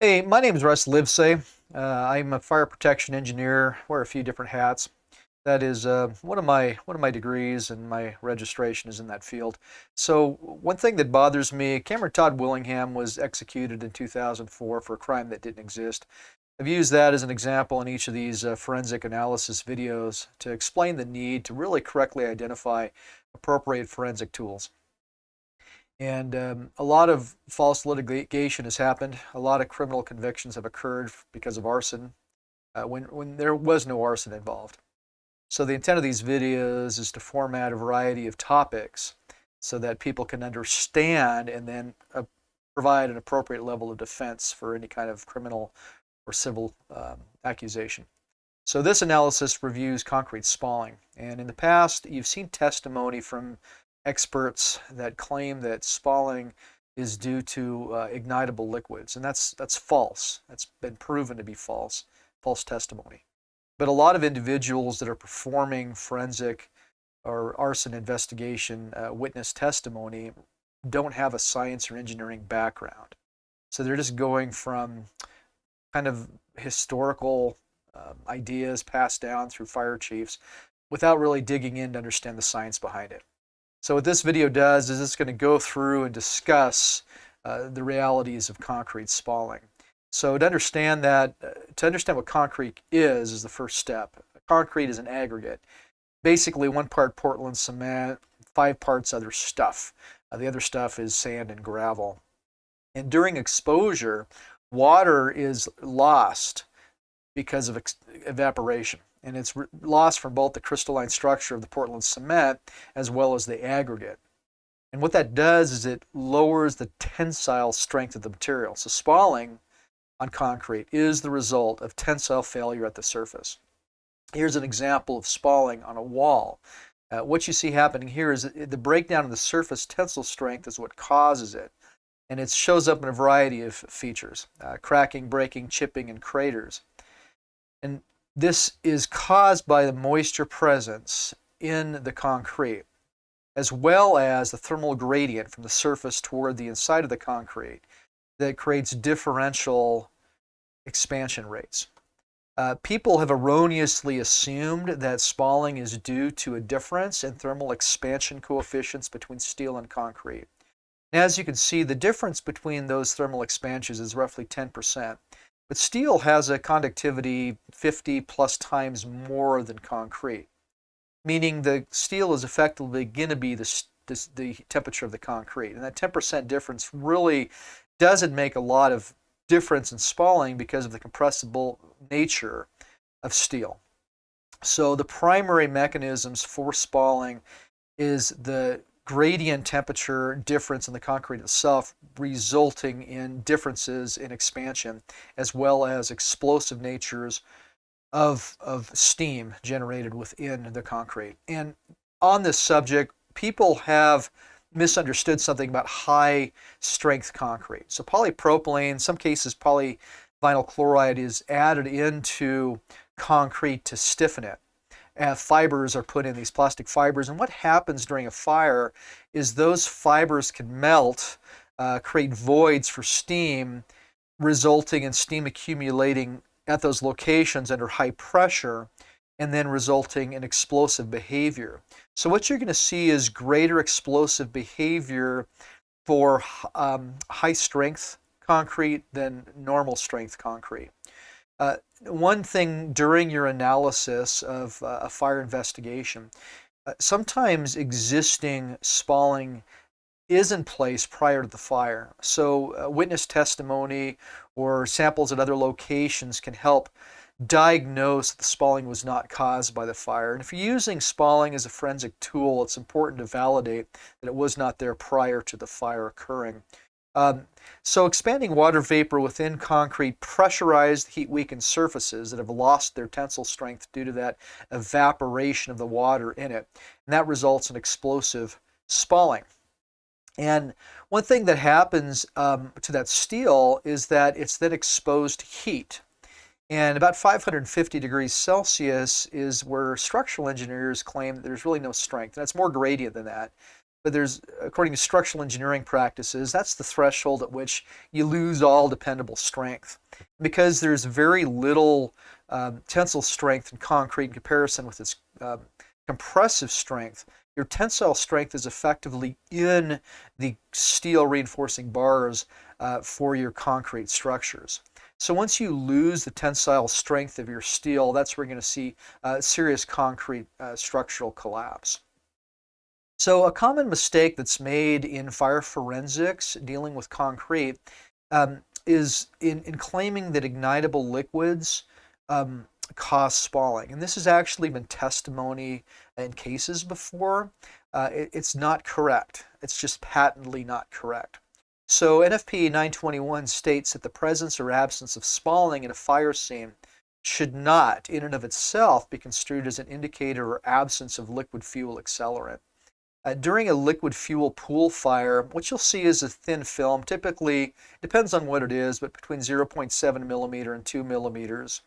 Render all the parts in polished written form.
Hey, my name is Russ Livesay. I'm a fire protection engineer. Wear a few different hats. That is one of my degrees, and my registration is in that field. So one thing that bothers me, Cameron Todd Willingham was executed in 2004 for a crime that didn't exist. I've used that as an example in each of these forensic analysis videos to explain the need to really correctly identify appropriate forensic tools. And a lot of false litigation has happened. A lot of criminal convictions have occurred because of arson when there was no arson involved. So the intent of these videos is to format a variety of topics so that people can understand and then provide an appropriate level of defense for any kind of criminal or civil accusation. So this analysis reviews concrete spalling. And in the past, you've seen testimony from experts that claim that spalling is due to ignitable liquids, and that's false. That's been proven to be false testimony. But a lot of individuals that are performing forensic or arson investigation witness testimony don't have a science or engineering background. So they're just going from kind of historical ideas passed down through fire chiefs without really digging in to understand the science behind it. So what this video does is it's going to go through and discuss the realities of concrete spalling. So to understand what concrete is the first step. Concrete is an aggregate. Basically 1 part Portland cement, 5 parts other stuff. The other stuff is sand and gravel. And during exposure, water is lost because of evaporation. And it's lost from both the crystalline structure of the Portland cement as well as the aggregate. And what that does is it lowers the tensile strength of the material. So spalling on concrete is the result of tensile failure at the surface. Here's an example of spalling on a wall. What you see happening here is the breakdown of the surface tensile strength is what causes it. And it shows up in a variety of features, cracking, breaking, chipping, and craters. And this is caused by the moisture presence in the concrete, as well as the thermal gradient from the surface toward the inside of the concrete that creates differential expansion rates. People have erroneously assumed that spalling is due to a difference in thermal expansion coefficients between steel and concrete. And as you can see, the difference between those thermal expansions is roughly 10%. But steel has a conductivity 50 plus times more than concrete, meaning the steel is effectively going to be the temperature of the concrete. And that 10% difference really doesn't make a lot of difference in spalling because of the compressible nature of steel. So the primary mechanisms for spalling is the gradient temperature difference in the concrete itself, resulting in differences in expansion, as well as explosive natures of steam generated within the concrete. And on this subject, people have misunderstood something about high strength concrete. So polypropylene, in some cases polyvinyl chloride, is added into concrete to stiffen it. Fibers are put in, these plastic fibers, and what happens during a fire is those fibers can melt, create voids for steam, resulting in steam accumulating at those locations under high pressure, and then resulting in explosive behavior. So what you're going to see is greater explosive behavior for high strength concrete than normal strength concrete. One thing during your analysis of a fire investigation, sometimes existing spalling is in place prior to the fire. So witness testimony or samples at other locations can help diagnose that the spalling was not caused by the fire. And if you're using spalling as a forensic tool, it's important to validate that it was not there prior to the fire occurring. So expanding water vapor within concrete pressurized heat-weakened surfaces that have lost their tensile strength due to that evaporation of the water in it. And that results in explosive spalling. And one thing that happens to that steel is that it's then exposed to heat. And about 550 degrees Celsius is where structural engineers claim that there's really no strength. And it's more gradient than that. but there's, according to structural engineering practices, that's the threshold at which you lose all dependable strength. Because there's very little tensile strength in concrete in comparison with its compressive strength, your tensile strength is effectively in the steel reinforcing bars for your concrete structures. So once you lose the tensile strength of your steel, that's where you're going to see serious concrete structural collapse. So a common mistake that's made in fire forensics dealing with concrete is in claiming that ignitable liquids cause spalling. And this has actually been testimony in cases before. It's not correct. It's just patently not correct. So NFPA 921 states that the presence or absence of spalling in a fire scene should not, in and of itself, be construed as an indicator or absence of liquid fuel accelerant. During a liquid fuel pool fire, what you'll see is a thin film, typically, depends on what it is, but between 0.7 millimeter and 2 millimeters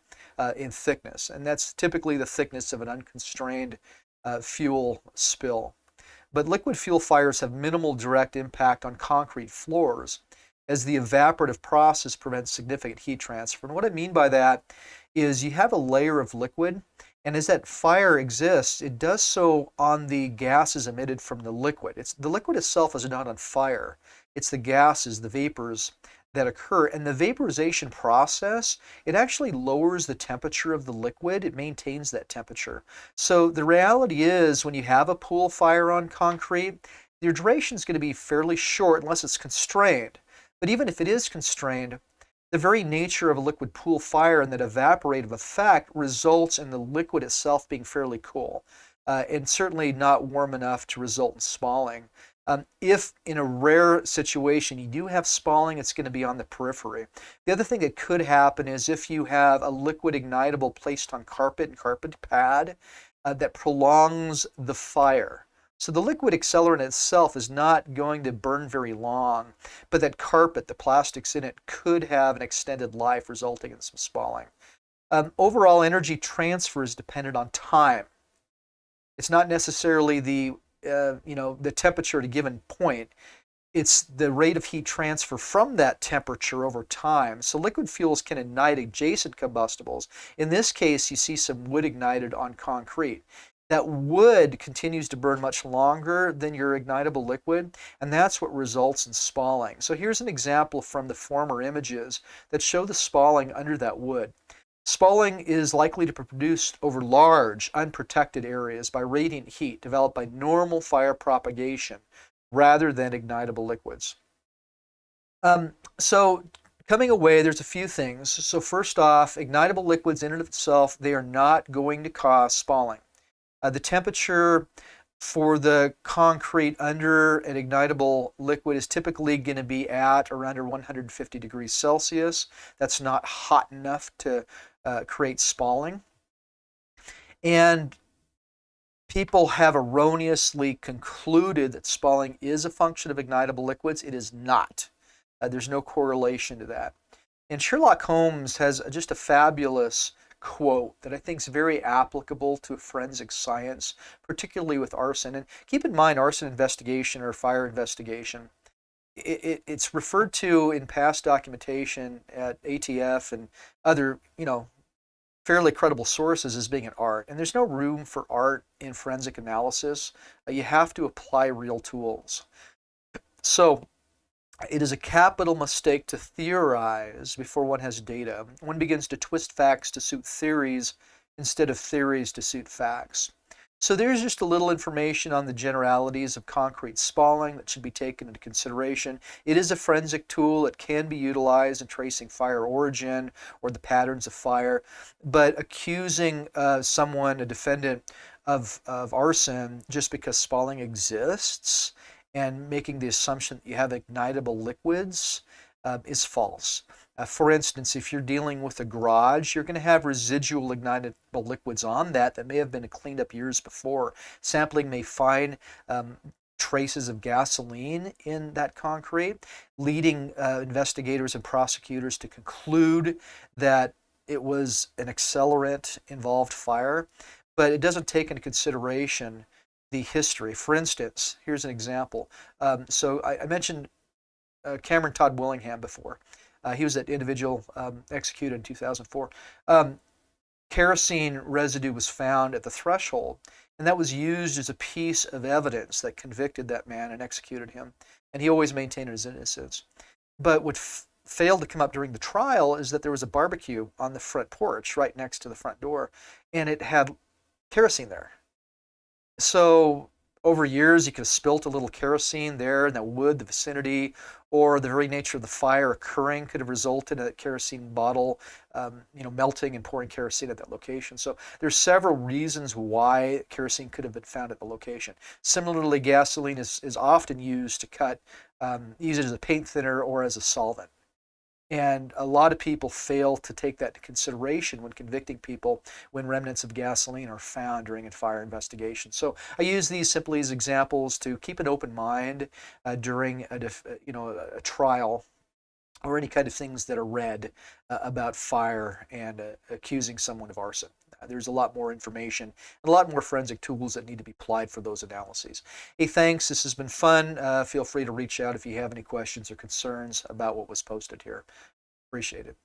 in thickness. And that's typically the thickness of an unconstrained fuel spill. But liquid fuel fires have minimal direct impact on concrete floors, as the evaporative process prevents significant heat transfer. And what I mean by that is you have a layer of liquid, and as that fire exists, it does so on the gases emitted from the liquid. The liquid itself is not on fire. It's the gases, the vapors that occur. And the vaporization process, it actually lowers the temperature of the liquid. It maintains that temperature. So the reality is when you have a pool fire on concrete, your duration is going to be fairly short unless it's constrained. But even if it is constrained, the very nature of a liquid pool fire and that evaporative effect results in the liquid itself being fairly cool and certainly not warm enough to result in spalling. If in a rare situation you do have spalling, it's going to be on the periphery. The other thing that could happen is if you have a liquid ignitable placed on carpet and carpet pad that prolongs the fire. So the liquid accelerant itself is not going to burn very long, but that carpet, the plastics in it, could have an extended life resulting in some spalling. Overall energy transfer is dependent on time. It's not necessarily the temperature at a given point. It's the rate of heat transfer from that temperature over time. So liquid fuels can ignite adjacent combustibles. In this case, you see some wood ignited on concrete. That wood continues to burn much longer than your ignitable liquid, and that's what results in spalling. So here's an example from the former images that show the spalling under that wood. Spalling is likely to be produced over large, unprotected areas by radiant heat developed by normal fire propagation rather than ignitable liquids. So coming away, there's a few things. So first off, ignitable liquids in and of itself, they are not going to cause spalling. The temperature for the concrete under an ignitable liquid is typically going to be at or under 150 degrees Celsius. That's not hot enough to create spalling. And people have erroneously concluded that spalling is a function of ignitable liquids. It is not. There's no correlation to that. And Sherlock Holmes has just a fabulous quote that I think is very applicable to forensic science, particularly with arson. And keep in mind, arson investigation or fire investigation, it's referred to in past documentation at ATF and other, fairly credible sources as being an art. And there's no room for art in forensic analysis. You have to apply real tools. So it is a capital mistake to theorize before one has data. One begins to twist facts to suit theories instead of theories to suit facts. So there's just a little information on the generalities of concrete spalling that should be taken into consideration. It is a forensic tool. It can be utilized in tracing fire origin or the patterns of fire. But accusing someone, a defendant, of arson just because spalling exists and making the assumption that you have ignitable liquids is false. For instance, if you're dealing with a garage, you're going to have residual ignitable liquids on that may have been cleaned up years before. Sampling may find traces of gasoline in that concrete, leading investigators and prosecutors to conclude that it was an accelerant involved fire, but it doesn't take into consideration the history. For instance, here's an example. So I mentioned Cameron Todd Willingham before. He was that individual executed in 2004. Kerosene residue was found at the threshold, and that was used as a piece of evidence that convicted that man and executed him. And he always maintained his innocence. But what failed to come up during the trial is that there was a barbecue on the front porch right next to the front door, and it had kerosene there. So over years, you could have spilt a little kerosene there in the wood, the vicinity, or the very nature of the fire occurring could have resulted in a kerosene bottle, melting and pouring kerosene at that location. So there's several reasons why kerosene could have been found at the location. Similarly, gasoline is often used to cut, use it as a paint thinner or as a solvent. And a lot of people fail to take that into consideration when convicting people when remnants of gasoline are found during a fire investigation. So I use these simply as examples to keep an open mind during a trial or any kind of things that are read about fire and accusing someone of arson. There's a lot more information and a lot more forensic tools that need to be applied for those analyses. Hey, thanks. This has been fun. Feel free to reach out if you have any questions or concerns about what was posted here. Appreciate it.